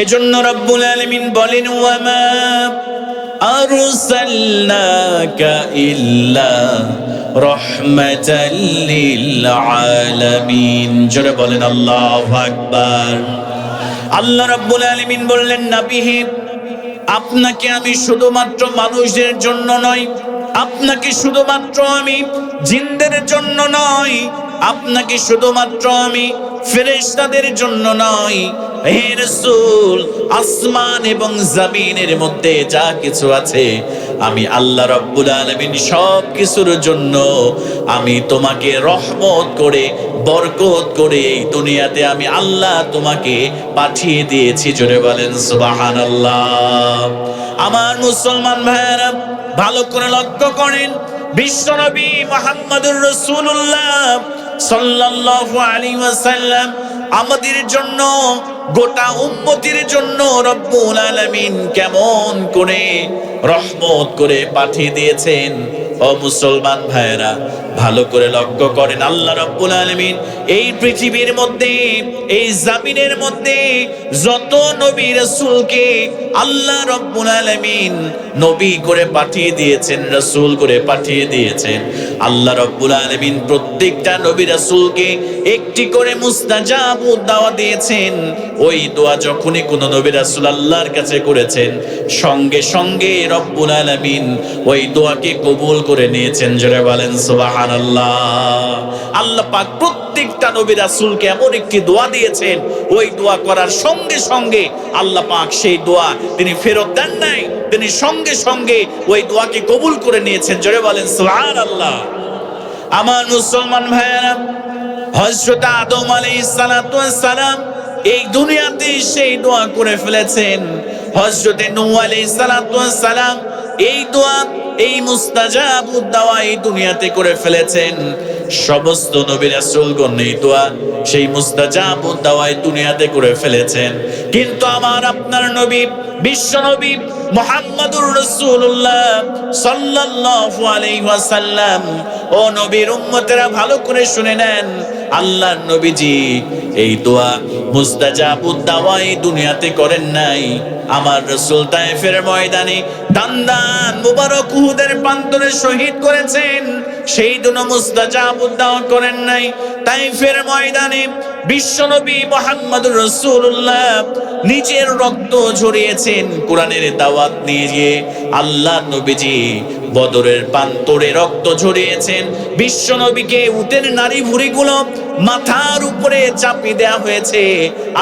এজন্য রব্বুল আলামিন বলেন, ওয়ামা আরসালনাকা ইল্লা রাহমাতাল লিল আলামিন। জোরে বলেন আল্লাহু আকবার। আল্লাহ রব্বুল আলামিন বললেন, নবী হে, আপনাকে আমি শুধুমাত্র মানুষদের জন্য নয়, আপনাকে শুধুমাত্র আমি জিনদের জন্য নয়, আপনাকে শুধুমাত্র আমি ফেরেশতাদের জন্য নয়, হে রাসূল, আসমান এবং জমিনের মধ্যে যা কিছু আছে আমি আল্লাহ রাব্বুল আলামিন সব কিছুর জন্য আমি তোমাকে রহমত করে বরকত করে এই দুনিয়াতে আমি আল্লাহ তোমাকে পাঠিয়ে দিয়েছি। জোরে বলেন সুবহানাল্লাহ। আমার মুসলমান ভাইরা ভালো করে লক্ষ্য করেন, বিশ্বনবী মুহাম্মদুর রাসূলুল্লাহ সাল্লাল্লাহু আলাইহি ওয়াসাল্লাম আমাদের জন্য, গোটা উম্মতের জন্য রব্বুল আলামিন কেমন করে রহমত করে পাঠিয়ে দিয়েছেন। ও মুসলমান ভাইরা ভালো করে লক্ষ্য করেন, আল্লাহ রাব্বুল আলামিন এই পৃথিবীর মধ্যে, এই জমিনের মধ্যে যত নবী রাসূলকে আল্লাহ রাব্বুল আলামিন নবী করে পাঠিয়ে দিয়েছেন, রাসূল করে পাঠিয়ে দিয়েছেন, আল্লাহ রাব্বুল আলামিন প্রত্যেকটা নবী রাসূলকে একটি করে মুস্তাজাবু দাওয়া দিয়েছেন। ওই দোয়া যখনই কোন নবী রাসূল আল্লাহর কাছে করেছেন, সঙ্গে সঙ্গে রব্বুল আলামিন ওই দোয়াকে কবুল করে নিয়েছেন। জোরে বলেন সুবহানাল্লাহ। আল্লাহ পাক প্রত্যেকটা নবী রাসূলকে এমন একটি দোয়া দিয়েছেন, ওই দোয়া করার সঙ্গে সঙ্গে আল্লাহ পাক সেই দোয়া তিনি ফেরত দেন নাই, তিনি সঙ্গে সঙ্গে ওই দোয়াকে কবুল করে নিয়েছেন। জোরে বলেন সুবহানাল্লাহ। আমার মুসলমান ভাইয়েরা, হযরত আদম আলাইহিস সালাতু ওয়াস সালাম এই দুনিয়াতে সেই দোয়া করে ফেলেছেন। হযরত নূহ আলাইহিস সালাতু ওয়াস সালাম এই দোয়া, এই মুস্তাজাবু দাওয়া এই দুনিয়াতে করে ফেলেছেন। সমস্ত নবী রাসূলগণ এই দোয়া, সেই মুস্তাজাবু দাওয়া এই দুনিয়াতে করে ফেলেছেন। কিন্তু আমার আপনার নবী, বিশ্ব নবী মুহাম্মদুর রাসূলুল্লাহ সাল্লাল্লাহু আলাইহি ওয়াসাল্লাম, ও নবীর উম্মতেরা ভালো করে শুনে নেন, আল্লাহর নবীজি এই দোয়া মুস্তাজাবু দাওয়া এই দুনিয়াতে করেন নাই। আমার রাসূল তায়েফের ময়দানে দান্দান মুবারক উহুদের প্রান্তরে শহীদ করেছেন, সেই জন্য মুস্তাজাবু দাওয়া করেন নাই। তায়েফের ময়দানে বিশ্বনবী মুহাম্মদুর রাসূলুল্লাহ নিজের রক্ত ঝরিয়েছেন কোরআনের দাওয়াত নিয়ে গিয়ে। আল্লাহ নবীজি বদরের প্রান্তরে রক্ত ঝরিয়েছেন। বিশ্বনবীকে উটের নারী ভুঁড়িগুলো মাথার উপরে চাপিয়ে দেওয়া হয়েছে।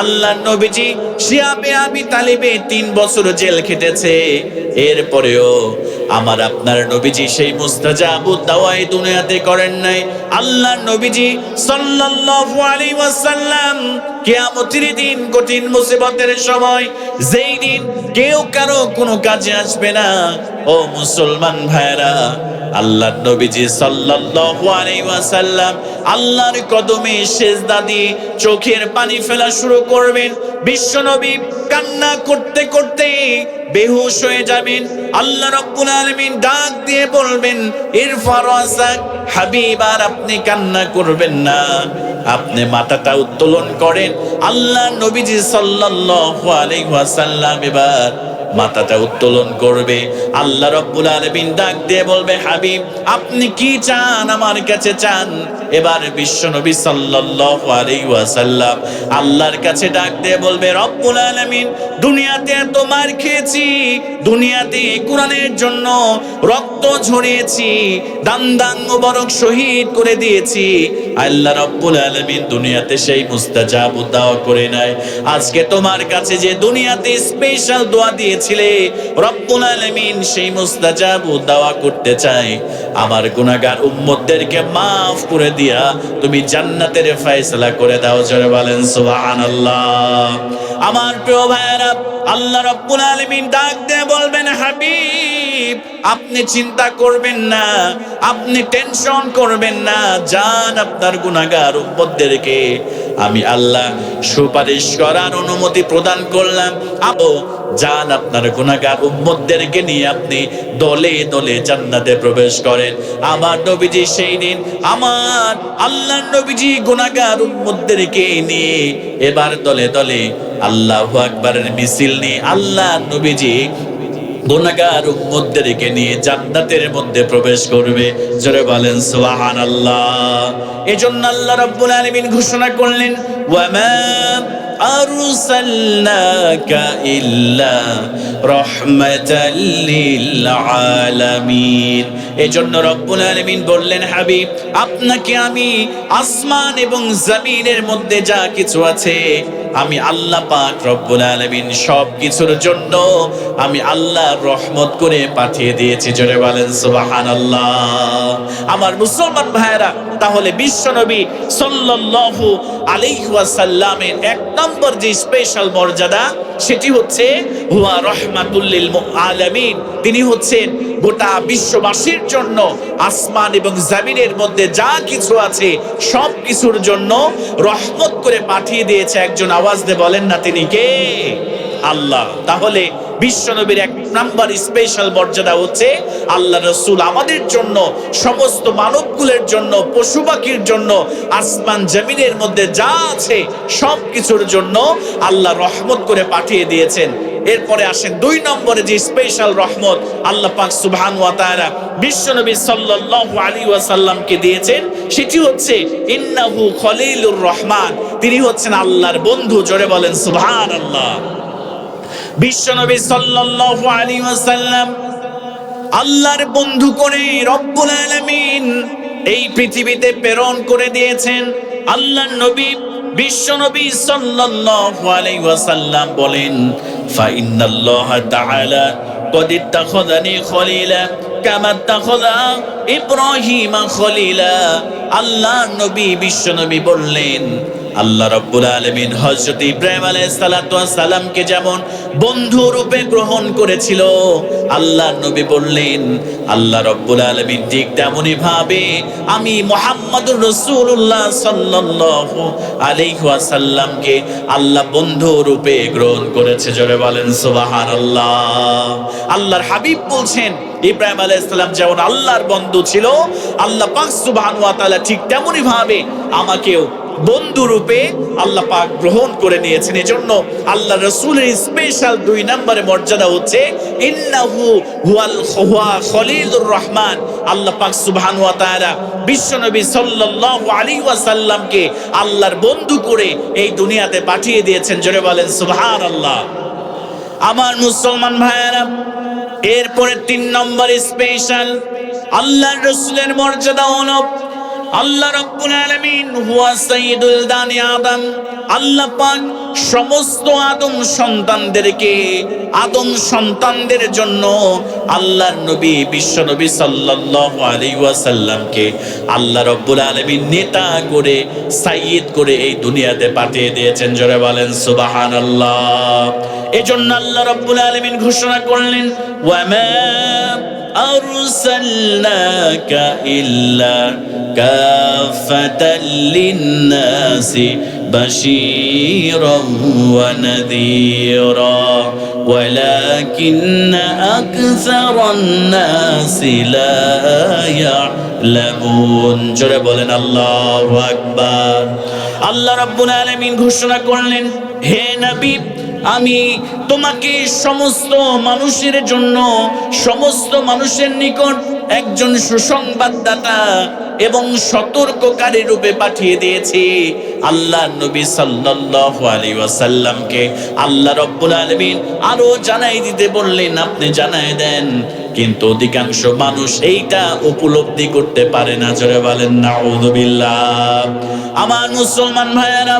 আল্লাহ নবীজি শিয়াবে আবি তালিবে 3 বছর জেল খেটেছে। এরপরেও আমার আপনার নবীজি সেই মুস্তাজাবু দাওয়া এই দুনিয়াতে করেন নাই। আল্লাহ নবীজি সাল্লাল্লাহু আলাইহি ওয়াসাল্লাম কিয়ামতের দিন, কঠিন মুসিবতের সময়, যেই দিন কেউ কারো কোনো কাজে আসবে না, ও মুসলমান ভাইরা, আল্লাহ নবীজি সাল্লাল্লাহু আলাইহি ওয়াসাল্লাম আল্লাহর কদমে সিজদা দিয়ে চোখের পানি ফেলা শুরু করবেন। বিশ্বনবী কান্না করতে করতে বেহুশ হয়ে যাবেন। আল্লাহ রাব্বুল আলামিন ডাক দিয়ে বলবেন, ইরফা রাসাক হাবিব, আর আপনি কান্না করবেন না, আপনি মাথাটা উত্তোলন করেন। আল্লাহ নবীজি সাল্লাল্লাহু আলাইহি ওয়াসাল্লাম এবার মাথাটা উত্তোলন করবে। আল্লাহ রাব্বুল আলামিন ডাক দিয়ে বলবে, হাবিব আপনি কি চান, আমার কাছে চান। এবার বিশ্বনবী সাল্লাল্লাহু আলাইহি ওয়াসাল্লাম আল্লাহর কাছে ডাক দিয়ে বলবে, রব্বুল আলামিন দুনিয়াতে এত মার খেয়েছি, দুনিয়াতে কোরআনের জন্য রক্ত ঝরিয়েছি, দান্দান মুবারক শহীদ করে দিয়েছি, আল্লাহ রাব্বুল আলামিন দুনিয়াতে সেই মুস্তাজাবু দাওয়া করে নাই। আজকে তোমার কাছে যে দুনিয়াতে স্পেশাল দোয়া দিয়েছিলে, রব্বুল আলামিন সেই মুস্তাজাবু দাওয়া করতে চাই। আমার গুনাহগার উম্মতদেরকে maaf করে দিয়া তুমি জান্নাতের ফয়সালা করে দাও। জোরে বলেন সুবহানাল্লাহ। আমার প্রিয় ভাইরা, আল্লাহ রাব্বুল আলামিন ডাক দিয়ে বলবেন, হাবিব আপনি চিন্তা করবেন না, আপনি টেনশন করবেন না, যান আপনার গুনাহগার উম্মতদেরকে আমি আল্লাহ সুপারিশ করার অনুমতি প্রদান করলাম। যান আপনার গুনাহগার উম্মতদেরকে নিয়ে আপনি দলে দলে জান্নাতে প্রবেশ করেন। আমার নবীজি সেই দিন আমার আল্লাহর নবীজি গুনাহগার উম্মতদেরকে নিয়ে এবার দলে দলে আল্লাহু আকবারের মিছিল নিয়ে আল্লাহর নবীজি গুনাহগার উম্মতদেরকে নিয়ে জান্নাতের মধ্যে প্রবেশ করবে। জোরে বলেন সুবহানাল্লাহ। এজন্য আল্লাহ রাব্বুল আলামিন ঘোষণা করলেন, ওয়ামা আরসালনাকা ইল্লা রাহমাতাল লিল আলামিন। এজন্য রব্বুল আলামিন বললেন, হাবিব আপনাকে আমি আসমান এবং জমিনের মধ্যে যা কিছু আছে আমি আল্লাহ পাক রব্বুল আলামিন সব কিছুর জন্য আমি আল্লাহর রহমত করে পাঠিয়ে দিয়েছি। জোরে বলেন সুবহানাল্লাহ। আমার মুসলমান ভাইরা, তাহলে বিশ্বনবী সাল্লাল্লাহু আলাইহি ওয়াসাল্লামের এক নম্বর যে স্পেশাল মর্যাদা সেটি হচ্ছে হুয়া রাহমাতুল লিল আলামিন। তিনি হচ্ছেন গোটা বিশ্ববাসীর জন্য আসমান এবং জমিনের মধ্যে যা কিছু আছে সব কিছুর জন্য রহমত করে পাঠিয়ে দিয়েছে একজন। আওয়াজ দিয়ে বলেন না তিনি কে? আল্লাহ। তাহলে বিশ্বনবীর এক নাম্বার স্পেশাল মর্যাদা হচ্ছে আল্লাহ রাসূল আমাদের জন্য, সমস্ত মানবকুলের জন্য, পশু পাখির জন্য, আসমান জমিনের মধ্যে যা আছে সব কিছুর জন্য আল্লাহ রহমত করে পাঠিয়ে দিয়েছেন। এরপরে আসেন দুই নম্বরে যে স্পেশাল রহমত আল্লাহ পাক সুবহানাহু ওয়া তাআলা বিশ্বনবী সাল্লাল্লাহু আলাইহি ওয়াসাল্লামকে দিয়েছেন, সেটি হচ্ছে ইন্নাহু খলিলুর রহমান। তিনি হচ্ছেন আল্লাহর বন্ধু। জোরে বলেন সুবহানাল্লাহ। বিশ্বনবী সাল্লাল্লাহু আলাইহি ওয়াসাল্লাম আল্লাহর বন্ধু করে রব্বুল আলামিন এই পৃথিবীতে প্রেরণ করে দিয়েছেন। আল্লাহর নবী বিশ্বনবী সাল্লাল্লাহু আলাইহি ওয়াসাল্লাম বলেন, ফা ইন্নাল্লাহা তাআলা قد اتخذني خليلا كما اتخذ إبراهيم خليلا। আল্লাহ নবী বিশ্বনবী বললেন, আল্লাহ রাব্বুল আলামিন হযরত ইব্রাহিম আলাইহিস সালাতু ওয়াস সালামকে যেমন বন্ধু রূপে গ্রহণ করেছিল, আল্লাহ নবী বললেন আল্লাহ রাব্বুল আলামিন ঠিক তেমনি ভাবে আমি মুহাম্মদুর রাসূলুল্লাহ সাল্লাল্লাহু আলাইহি ওয়াসাল্লামকে আল্লাহ বন্ধু রূপে গ্রহণ করেছে। জোরে বলেন সুবহানাল্লাহ। আল্লাহর হাবিব বলছেন ইব্রাহিম আলাইহিস সালাম যেমন আল্লাহর বন্ধু ছিল, আল্লাহ পাক সুবহানাহু ওয়া তাআলা ঠিক তেমনি ভাবে আমাকেও বন্ধু রূপে আল্লাহ পাক গ্রহণ করে নিয়েছেন। এজন্য আল্লাহ রাসূলের স্পেশাল দুই নম্বরে মর্যাদা হচ্ছে ইন্নাহু হুয়া খলিলুর রহমান। আল্লাহ পাক সুবহানাহু ওয়া তাআলা বিশ্বনবী সাল্লাল্লাহু আলাইহি ওয়াসাল্লামকে আল্লাহর বন্ধু করে এই দুনিয়াতে পাঠিয়ে দিয়েছেন। জোরে বলেন সুবহানাল্লাহ। আমার মুসলমান ভাইয়েরা, এরপরে তিন নম্বর স্পেশাল আল্লাহর রাসূলের মর্যাদা হলো আল্লাহ রাব্বুল আলামিন হুয়া সাইয়্যিদুল দানি আদম। আল্লাহ পাক সমস্ত আদম সন্তানদের জন্য আল্লাহর নবী বিশ্বনবী সাল্লাল্লাহু আলাইহি ওয়াসাল্লামকে আল্লাহ রাব্বুল আলামিন নেতা করে, সাইয়্যিদ করে এই দুনিয়াতে পাঠিয়ে দিয়েছেন। জোরে বলেন সুবহানাল্লাহ। এজন্য আল্লাহ রাব্বুল আলামিন ঘোষণা করলেন, ওয়ামা আরসালনাকা ইল্লা কাফাতাল লিন্নাসি বাশীরান ওয়া নাযীরা ওয়ালাকিন্না আকসারান নাসি লা ইয়ালামুন। জোরে বলেন আল্লাহু আকবার। আল্লাহ রাব্বুল আলামিন ঘোষণা করলেন, হে নবী আমি তোমাকে সমস্ত মানুষের জন্য, সমস্ত মানুষের নিকট একজন সুসংবাদদাতা এবং সতর্ককারী রূপে পাঠিয়ে দিয়েছি। আল্লাহ নবী সাল্লাল্লাহু আলাইহি ওয়াসাল্লামকে আল্লাহ রাব্বুল আলামিন আরো জানাই দিতে বললেন, আপনি জানাই দেন। কিন্তু অধিকাংশ মানুষ এইটা উপলব্ধি করতে পারে না। জোরে বলেন নাউযুবিল্লাহ। আমার মুসলমান ভাইয়েরা,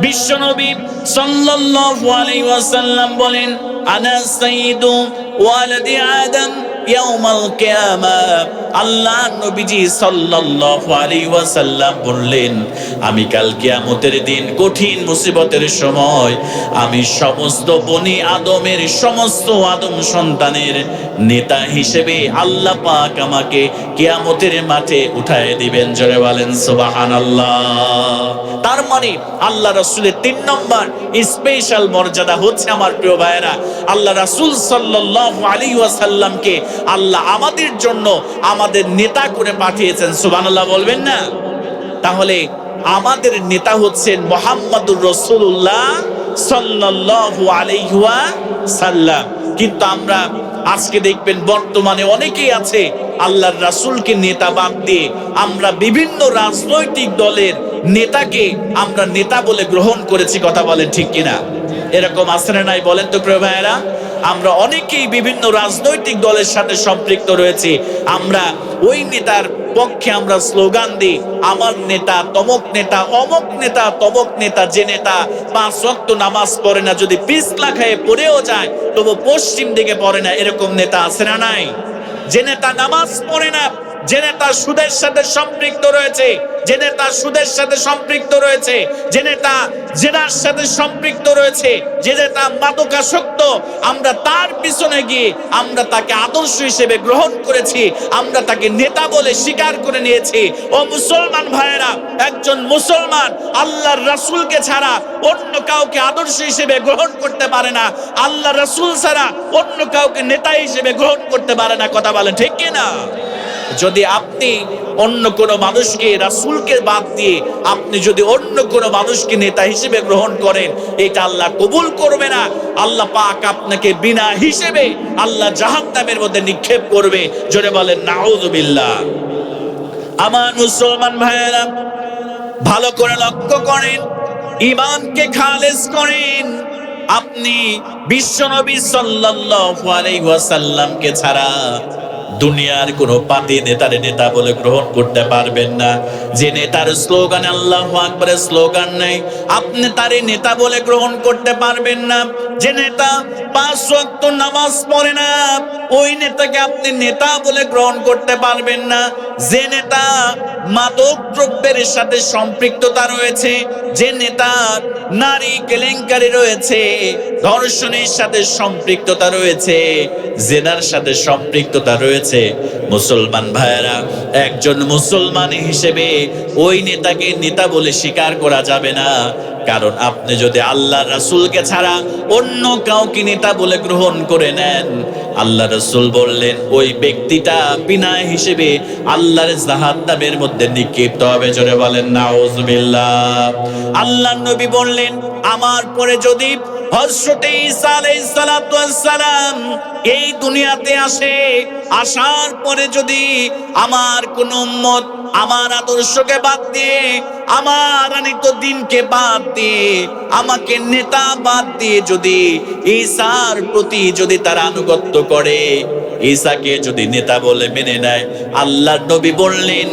বিশ্বনবী সাল্লাল্লাহু আলাইহি ওয়াসাল্লাম বলেন, আনা সাইয়্যিদু ওয়ালাদি আদম ইয়াউমাল কিয়ামা। আল্লাহ নবীজি সাল্লাল্লাহু আলাইহি ওয়াসাল্লাম বললেন, আমি কাল কিয়ামতের দিন কঠিন মুসিবতের সময় আমি সমস্ত বনি আদমের সমস্ত আদম সন্তানের নেতা হিসেবে আল্লাহ পাক আমাকে কিয়ামতের মাঠে উঠায় দিবেন। জোরে বলেন সুবহানাল্লাহ। তার মানে আল্লাহ রাসূলের 3 নম্বর স্পেশাল মর্যাদা হচ্ছে আমার প্রিয় ভাইয়েরা, আল্লাহ রাসূল সাল্লাল্লাহু আলাইহি ওয়াসাল্লামকে আল্লাহ আমাদের জন্য আমাদের নেতা করে পাঠিয়েছেন। সুবহানাল্লাহ বলবেন না? তাহলে আমাদের নেতা হচ্ছেন মুহাম্মাদুর রাসূলুল্লাহ সাল্লাল্লাহু আলাইহি ওয়াসাল্লাম। কিন্তু আমরা আজকে দেখবেন বর্তমানে অনেকেই আছে আল্লাহর রাসূলকে নেতা বাদ দিয়ে আমরা বিভিন্ন রাজনৈতিক দলের নেতাকে আমরা নেতা বলে গ্রহণ করেছি। কথা বলেন ঠিক কিনা? এরকম আছে না নাই বলেন তো প্রিয় ভাইয়েরা? আমরা অনেকেই বিভিন্ন রাজনৈতিক দলের সাথে সম্পৃক্ত রয়েছি। আমরা ওই নেতার পক্ষে আমরা স্লোগান দিই, আমার নেতা তমক নেতা, অমক নেতা তমক নেতা। যে নেতা 5 ওয়াক্ত নামাজ পড়ে না, যদি পিছলা খেয়ে পড়েও যায় তবু পশ্চিম দিকে পড়ে না, এরকম নেতা আছে না নাই? যে নেতা নামাজ পড়ে না, যে নেতা সুদের সাথে সম্পৃক্ত রয়েছে, যে নেতা সুদের সাথে সম্পৃক্ত রয়েছে, যে নেতা জেনার সাথে সম্পৃক্ত রয়েছে, যে নেতা মাদকাসক্ত, আমরা তার পিছনে গিয়ে আমরা তাকে আদর্শ হিসেবে গ্রহণ করেছি, আমরা তাকে নেতা বলে স্বীকার করে নিয়েছি। ও মুসলমান ভাইয়েরা, একজন মুসলমান আল্লাহর রাসূলকে ছাড়া অন্য কাউকে আদর্শ হিসেবে গ্রহণ করতে পারে না, আল্লাহ রাসূল ছাড়া অন্য কাউকে নেতা হিসেবে গ্রহণ করতে পারে না। কথা বলেন ঠিক কিনা? যদি আপনি অন্য কোনো মানুষকে, রাসূলকে বাদ দিয়ে আপনি যদি অন্য কোনো মানুষকে নেতা হিসেবে গ্রহণ করেন, এটা আল্লাহ কবুল করবে না। আল্লাহ পাক আপনাকে বিনা হিসেবে আল্লাহ জাহান্নামের মধ্যে নিক্ষেপ করবে। জোরে বলেন নাউযুবিল্লাহ। আমার মুসলমান ভাইয়েরা, ভালো করে লক্ষ্য করেন, ঈমানকে খালেস করেন। আপনি বিশ্বনবী সাল্লাল্লাহু আলাইহি ওয়াসাল্লামকে ছাড়া দুনিয়ার কোনো পাতি নেতারে নেতা বলে গ্রহণ করতে পারবেন না। যে নেতার স্লোগানে আল্লাহু আকবারের স্লোগান নেই, আপনি তারে নেতা বলে গ্রহণ করতে পারবেন না। যে নেতা 5 ওয়াক্ত নামাজ পড়ে না, ওই নেতাকে আপনি নেতা বলে গ্রহণ করতে পারবেন না। যে নেতা মাদক দ্রব্যের সাথে সম্পৃক্ততা রয়েছে, যে নেতা নারী কেলেঙ্কারি রয়েছে, ধর্ষণের সাথে সম্পৃক্ততা রয়েছে, জেনার সাথে সম্পৃক্ততা রয়েছে, মুসলমান ভাইয়েরা, একজন মুসলমান হিসেবে ওই নেতাকে নেতা বলে স্বীকার করা যাবে না। কারণ আপনি যদি আল্লাহ রাসূলকে ছাড়া অন্য কাউকে নেতা বলে গ্রহণ করে নেন, আল্লাহ রাসূল বললেন ওই ব্যক্তিটা বিনা হিসেবে আল্লাহর জাহান্নামের মধ্যে নিক্ষিপ্ত হবে। জোরে বলেন নাউযুবিল্লাহ। আল্লাহর নবী বললেন, আমার পরে যদি হযরত ঈসা আলাইহিস সালাতু ওয়াস সালাম এই দুনিয়াতে আসে, আসার পরে যদি আমার কোন উম্মত আমার আদর্শকে বাদ দিয়ে, আমার আনিত দ্বীনকে বাদ দিয়ে, আমাকে নেতা বাদ দিয়ে যদি ঈসার প্রতি যদি তারা আনুগত্য করে, ঈসাকে যদি নেতা বলে মেনে নেয়, আল্লাহর নবী বললেন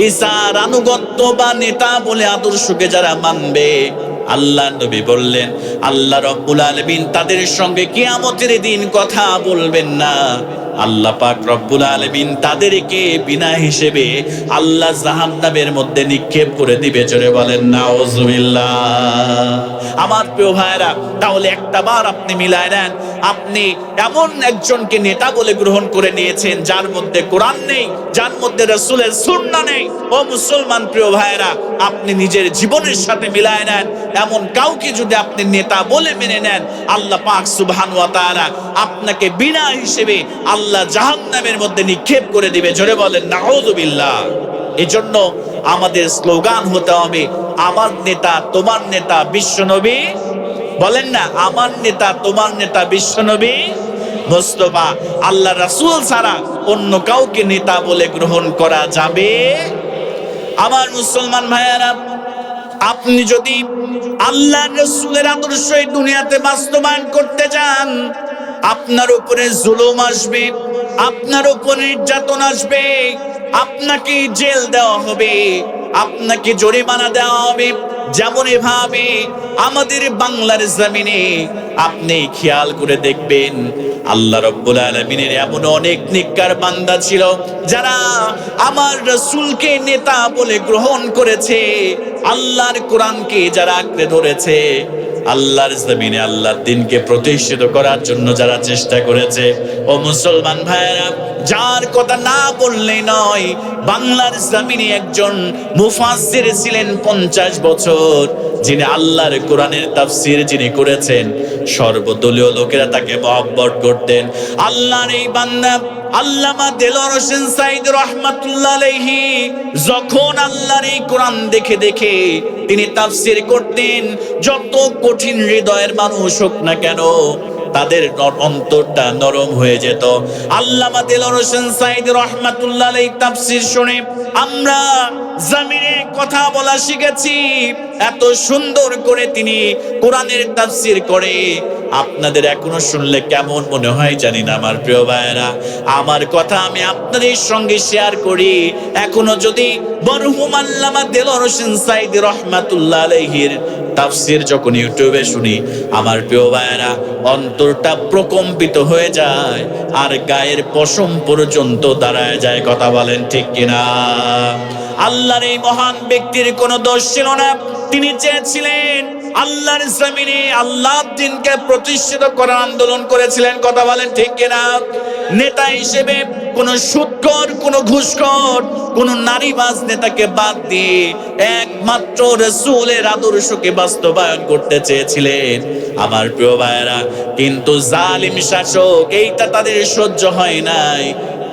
ঈসার আনুগত্য বা নেতা বলে আদর্শকে যারা মানবে, আল্লাহ নবী বললেন আল্লাহ রব্বুল আলামিন তাদের সঙ্গে কিয়ামতের দিন কথা বলবেন না। আল্লাহ পাক রব্বুল আলামিন তাদেরকে বিনা হিসেবে আল্লাহ জাহান্নামের মধ্যে নিক্ষেপ করে দিবে। জোরে বলেন নাউযুবিল্লাহ। আমার প্রিয় ভাইরা, তাহলে একটা বার আপনি মিলায় নেন, আপনি এমন একজনকে নেতা বলে গ্রহণ করে নিয়েছেন যার মধ্যে কোরআন নেই, যার মধ্যে রাসূলের সুন্নাহ নেই। ও মুসলমান প্রিয় ভাইরা, আপনি নিজের জীবনের সাথে মিলায় নেন, এমন কাউকে যদি আপনি নেতা বলে মেনে নেন, আল্লাহ পাক সুবহানাহু ওয়া তাআলা আপনাকে বিনা হিসেবে আল্লাহ জাহান্নামের মধ্যে নিক্ষেপ করে দিবে। জোরে বলেন নাউযুবিল্লাহ। এজন্য আমাদের স্লোগান হতে হবে, আমার নেতা তোমার নেতা বিশ্বনবী। বলেন না, আমার নেতা তোমার নেতা বিশ্বনবী মুস্তাফা। আল্লাহ রাসূল ছাড়া অন্য কাউকে নেতা বলে গ্রহণ করা যাবে? আমার মুসলমান ভাইয়েরা, আপনি যদি আল্লাহ রাসূলের আদর্শ এই দুনিয়াতে বাস্তবায়ন করতে চান, আপনার উপরে জুলুম আসবে, আপনার উপরে নির্যাতন আসবে, আপনাকে জেল দেওয়া হবে, আপনাকে জরিমানা দেওয়া হবে, যেমন এভাবে আমাদের বাংলার জমিনে আপনি খেয়াল করে দেখবেন আল্লাহ রাব্বুল আলামিনের এমন অনেক নেককার বান্দা ছিল যারা আমার রাসূলকে নেতা বলে গ্রহণ করেছে, আল্লাহর কোরআনকে যারা আঁকড়ে ধরেছে, আল্লাহর জমিনে আল্লাহর দ্বীনকে প্রতিষ্ঠিত করার জন্য যারা চেষ্টা করেছে। ও মুসলমান ভাইরা, যার কথা না বললে নয়, বাংলার জমিনে একজন মুফাসসির ছিলেন 50 বছর, যিনি আল্লাহর কোরআনের তাফসীর যিনি করেছেন, সর্বদলীয় লোকেরা তাকে মহব্বত করতেন। আল্লাহর এই বান্দা আল্লামা দেলোয়ার হোসেন সাঈদ রাহমাতুল্লাহ আলাইহি যখন আল্লাহর এই কোরআন দেখে দেখে তিনি তাফসীর করতেন, যত কঠিন হৃদয়ের মানুষ হোক না কেন তাদের অন্তরটা নরম হয়ে যেত। আল্লামা দেলোয়ার হোসেন সাঈদ রাহমাতুল্লাহ আলাইহি তাফসীর শুনে আমরা জমিনে কথা বলা শিখেছি। এত সুন্দর করে তিনি কোরআনের তাফসীর করে, আপনাদের এখনো শুনলে কেমন মনে হয় জানি না। আমার প্রিয় ভাইয়েরা, আমার কথা আমি আপনাদের সঙ্গে শেয়ার করি। এখনো যদি মরহুম আল্লামা দেলোয়ার হোসেন সাঈদ রাহমাতুল্লাহ আলাইহির তাফসীর যখন ইউটিউবে শুনি, আমার প্রিয় ভাইয়েরা, অন্তরটা প্রকম্পিত হয়ে যায় আর গায়ের পশম পর্যন্ত দাঁড়ায় যায়। কথা বলেন ঠিক কিনা? আল্লাহর এই মহান ব্যক্তির কোনো দোষ ছিল না। তিনি চেয়েছিলেন আল্লাহর জমিনে আল্লাহর দ্বীনকে প্রতিষ্ঠিত করার আন্দোলন করেছিলেন। কথা বলেন ঠিক কিনা? নেতা হিসেবে কোন সুদখোর, কোন ঘুষখোর, কোন নারীবাজ নেতাকে বাদ দিয়ে একমাত্র রাসূলের আদর্শকে বাস্তবায়ন করতে চেয়েছিলেন। আমার প্রিয় ভাইয়েরা, কিন্তু জালিম শাসক এইটা তাদের সহ্য হয় নাই।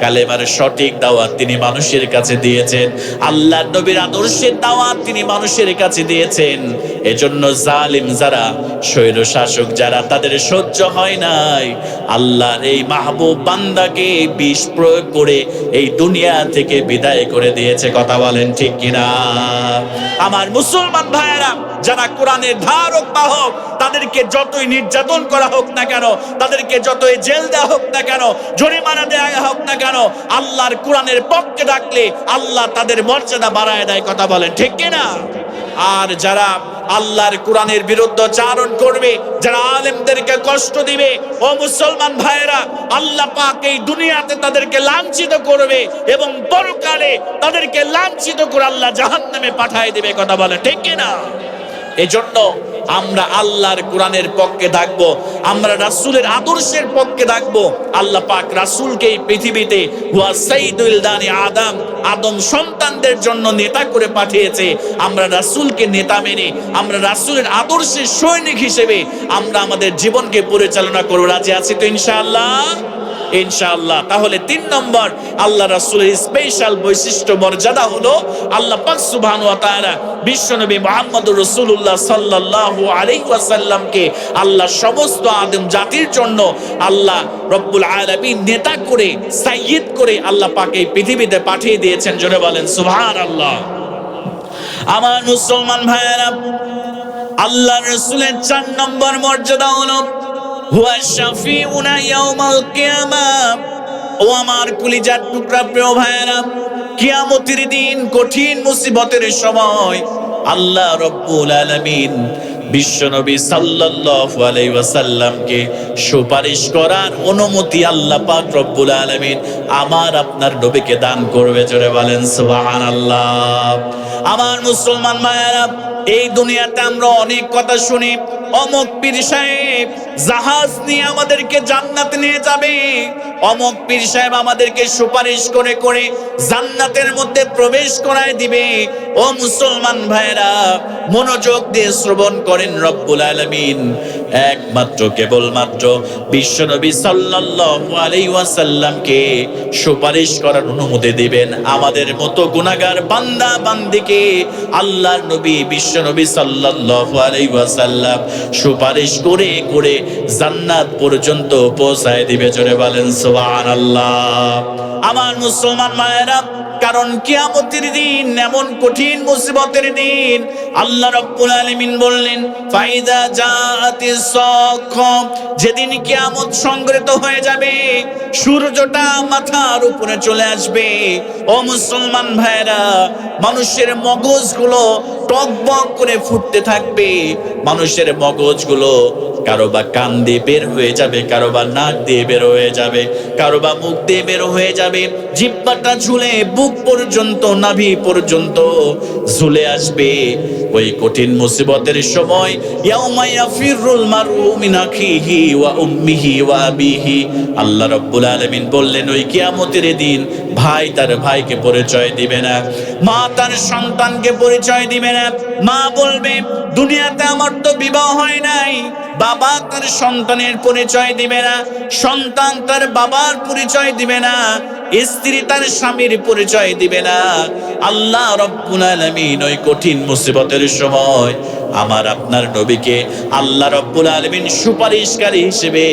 কালেমার সঠিক দাওয়াত তিনি মানুষের কাছে দিয়েছেন, আল্লাহর নবীর আদর্শের দাওয়াত তিনি মানুষের কাছে দিয়েছেন। এজন্য জালিম যারা, স্বৈর শাসক যারা, তাদের সহ্য হয় নাই। আল্লাহর এই মাহবুব বান্দাকে বিষ প্রয়োগ করে এই দুনিয়া থেকে বিদায় করে দিয়েছে। কথা বলেন ঠিক কিনা? আমার মুসলমান ভাইয়েরা, যারা কোরআনের ধারক বাহক, তাদেরকে যতই নির্যাতন করা হোক না কেন, তাদেরকে যতই জেল দেওয়া হোক না কেন, জরিমানা দেওয়া হোক না কেন, আল্লাহর কোরআনের পক্ষে ডাকলে আল্লাহ তাদের মর্যাদা বাড়ায় দেয়। কথা বলেন ঠিক কিনা? আর যারা আল্লাহর কোরআনের বিরুদ্ধাচরণ করবে, যারা আলেমদেরকে কষ্ট দিবে, ও মুসলমান ভাইয়েরা, আল্লাহ পাক এই দুনিয়াতে তাদেরকে লাঞ্ছিত করবে এবং পরকালে তাদেরকে লাঞ্ছিত করে আল্লাহ জাহান্নামে পাঠিয়ে দেবে। কথা বলে ঠিক কিনা? এজন্য আমরা আল্লাহর কোরআনের পক্ষে থাকবো, আমরা রাসূলের আদর্শের পক্ষে থাকবো। আল্লাহ পাক রাসূলকে এই পৃথিবীতে হুয়া সাইয়্যিদুল দানি আদম, আদম সন্তানদের জন্য নেতা করে পাঠিয়েছে। আমরা রাসূলকে নেতা মেনে, আমরা রাসূলের আদর্শের সৈনিক হিসেবে আমরা আমাদের জীবনকে পরিচালনা করব। রাজি আছি তো ইনশাআল্লাহ? ইনশাআল্লাহ। তাহলে 3 নম্বর আল্লাহ রাসূলের স্পেশাল বৈশিষ্ট্য মর্যাদা হলো আল্লাহ পাক সুবহানাহু ওয়া তাআলা বিশ্বনবী মুহাম্মদুর রাসূলুল্লাহ সাল্লাল্লাহু আলাইহি ওয়াসাল্লামকে আল্লাহ সমস্ত আদম জাতির জন্য আল্লাহ রব্বুল আলামিন নেতা করে, সাইয়্যিদ করে আল্লাহ পাক এই পৃথিবীতে পাঠিয়ে দিয়েছেন। জোরে বলেন সুবহানাল্লাহ। আমার মুসলমান ভাইয়েরা, আল্লাহ রাসূলের 4 নম্বর মর্যাদা হলো হুয়া শাফিউনা ইয়াউমাল কিয়ামাহ। ও আমার কলিজার টুকরা প্রিয় ভাইয়েরা, কিয়ামতের দিন, কঠিন মুসিবতের সময় আল্লাহ রব্বুল আলামিন বিশ্বনবী সাল্লাল্লাহু আলাইহি ওয়াসাল্লামকে সুপারিশ করার অনুমতি আল্লাহ পাক রব্বুল আলামিন আমার আপনার নবীকে দান করবে। জোরে বলেন সুবহানাল্লাহ। আমার মুসলমান ভাইয়েরা, এই দুনিয়াতে আমরা অনেক কথা শুনি, অমুক পীর সাহেব জাহাজ নিয়ে আমাদেরকে জান্নাতে নিয়ে যাবে, অমুক পীর সাহেব আমাদেরকে সুপারিশ করে করে জান্নাতের মধ্যে প্রবেশ করায় দিবে। ও মুসলমান ভাইরা, মনোযোগ দিয়ে শ্রবণ করেন। রব্বুল আলামিন একমাত্র কেবলমাত্র বিশ্বনবী সাল্লাল্লাহু আলাইহি ওয়াসাল্লামকে সুপারিশ করার অনুমতি দিবেন। আমাদের মতো গুনাহগার বান্দা বান্দিকে আল্লাহর নবী বিশ্বনবী সাল্লাল্লাহু আলাইহি ওয়াসাল্লাম সুপারিশ করে করে জান্নাত পর্যন্ত পৌঁছায় দিবে। জোরে বলেন সুবহানাল্লাহ। আমার মুসলমান মায়েরা, কারণ কিয়ামতের দিন এমন কঠিন মুসিবতের দিন, আল্লাহ রাব্বুল আলামিন বললেন ফাইদা জাআতিস সাখ, যেদিন কিয়ামত সংঘটিত হয়ে যাবে, সূর্যটা মাথার উপরে চলে আসবে। ও মুসলমান ভাইরা, মানুষের মগজগুলো টকবক করে ফুটতে থাকবে। মানুষের মগজগুলো কারো বা কান দিয়ে বের হয়ে যাবে, কারো বা নাক দিয়ে বের হয়ে যাবে, কারো বা মুখ দিয়ে বের হয়ে যাবে। জিহ্বাটা ঝুলে বুক পর্যন্ত, নাভি পর্যন্ত ঝুলে আসবে। ওই কঠিন মুসিবতের সময় ইয়াউমা ইয়াফিরুল মারউ মিন আখিহি ওয়া উম্মিহি ওয়া আবিহি, আল্লাহ রাব্বুল আলামিন বললেন ওই কিয়ামতের দিন ভাই তার ভাইকে পরিচয় দিবে না, মা তার সন্তানকে পরিচয় দিবে না। মা বলবে দুনিয়াতে আমার তো বিবাহ হয় নাই। বাবা তার সন্তানের পরিচয় দিবে না, সন্তান তার বাবার পরিচয় দিবে না, স্ত্রী তার স্বামীর পরিচয় দিবে না। আল্লাহ রাব্বুল আলামিন ওই কঠিন মুসিবতের সময় আমার আপনার নবীকে আল্লাহ রাব্বুল আলামিন সুপারিশকারী হিসেবে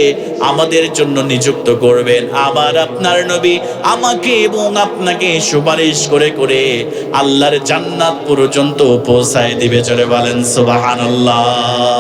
আমাদের জন্য নিযুক্ত করবেন। আমার আপনার নবী আমাকে এবং আপনাকে সুপারিশ করে করে আল্লাহর জান্নাত পর্যন্ত পৌঁছায় দিবে। চলে বলেন সুবহানাল্লাহ।